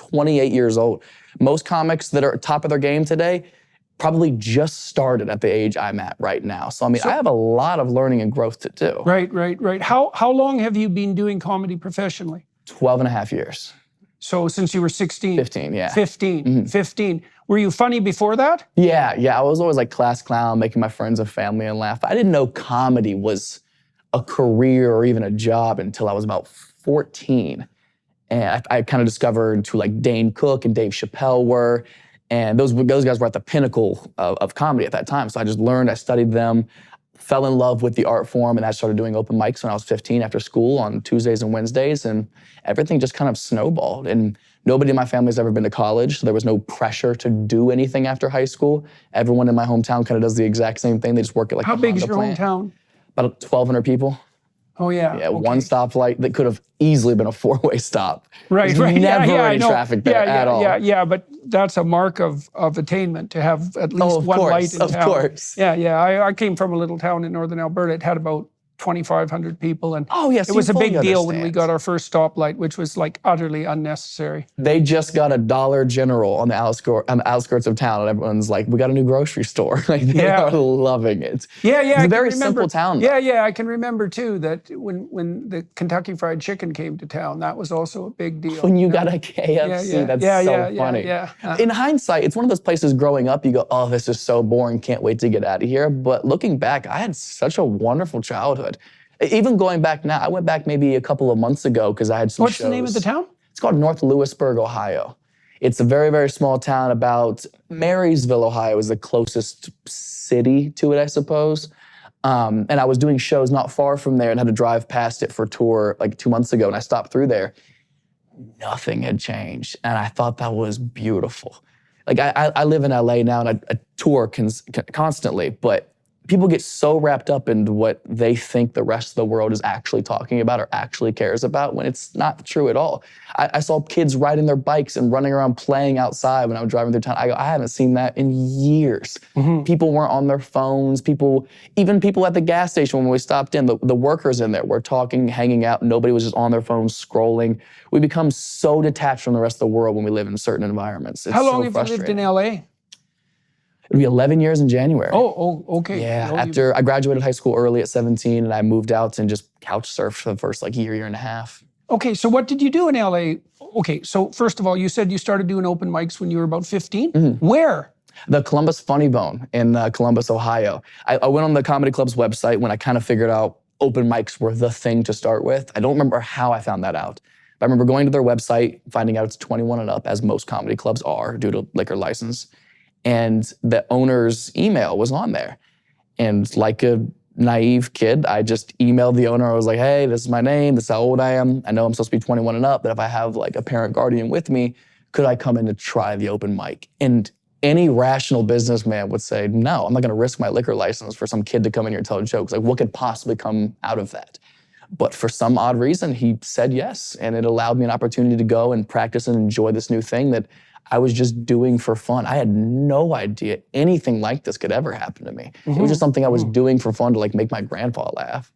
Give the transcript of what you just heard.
28 years old. Most comics that are at top of their game today probably just started at the age I'm at right now. So, I mean, I have a lot of learning and growth to do. Right. How long have you been doing comedy professionally? 12 and a half years. So since you were 16? 15, yeah. 15, Mm-hmm. 15. Were you funny before that? Yeah. I was always like class clown, making my friends and family and laugh. I didn't know comedy was a career or even a job until I was about 14. And I kind of discovered who like Dane Cook and Dave Chappelle were. And those guys were at the pinnacle of comedy at that time. So I just learned, I studied them, fell in love with the art form, and I started doing open mics when I was 15 after school on Tuesdays and Wednesdays, and everything just kind of snowballed. And nobody in my family's ever been to college, so there was no pressure to do anything after high school. Everyone in my hometown kind of does the exact same thing. They just work at like How big is your hometown? About 1,200 people. Oh yeah. Yeah, okay. One stoplight that could have easily been a 4-way stop. Right. There's never any I traffic there at all. Yeah, but that's a mark of attainment to have at least one light in town. Of course. Yeah. I came from a little town in northern Alberta. It had about 2,500 people, and yes, it was a big deal when we got our first stoplight, which was like utterly unnecessary. They just got a Dollar General on the outskirts of town, and everyone's like, "We got a new grocery store." Like they are loving it. Yeah. It's a very simple town. Though. Yeah. I can remember too that when the Kentucky Fried Chicken came to town, that was also a big deal. When you got a KFC, that's so funny. Yeah. In hindsight, it's one of those places growing up, you go, "Oh, this is so boring. Can't wait to get out of here." But looking back, I had such a wonderful childhood. Even going back now, I went back maybe a couple of months ago because I had some What's shows. the name of the town? It's called North Lewisburg, Ohio. It's a very, very small town. About Marysville, Ohio is the closest city to it, I suppose. And I was doing shows not far from there and had to drive past it for a tour like 2 months ago, and I stopped through there. Nothing had changed, and I thought that was beautiful. Like I live in LA now, and I tour constantly, but people get so wrapped up into what they think the rest of the world is actually talking about or actually cares about when it's not true at all. I saw kids riding their bikes and running around playing outside when I was driving through town. I haven't seen that in years. Mm-hmm. People weren't on their phones. Even people at the gas station when we stopped in, the workers in there were talking, hanging out. Nobody was just on their phones scrolling. We become so detached from the rest of the world when we live in certain environments. It's How long so have you lived in LA? It'll be 11 years in January. Oh, okay. Yeah, after I graduated high school early at 17, and I moved out and just couch surfed for the first year and a half. Okay, so what did you do in LA? Okay, so first of all, you said you started doing open mics when you were about 15? Mm-hmm. Where? The Columbus Funny Bone in Columbus, Ohio. I went on the comedy club's website when I kind of figured out open mics were the thing to start with. I don't remember how I found that out. But I remember going to their website, finding out it's 21 and up, as most comedy clubs are due to liquor license. And the owner's email was on there. And like a naive kid, I just emailed the owner. I was like, "Hey, this is my name. This is how old I am. I know I'm supposed to be 21 and up, but if I have like a parent guardian with me, could I come in to try the open mic?" And any rational businessman would say, "No, I'm not going to risk my liquor license for some kid to come in here and tell jokes. Like, what could possibly come out of that?" But for some odd reason, he said yes. And it allowed me an opportunity to go and practice and enjoy this new thing that I was just doing for fun. I had no idea anything like this could ever happen to me. Mm-hmm. It was just something I was doing for fun to make my grandpa laugh.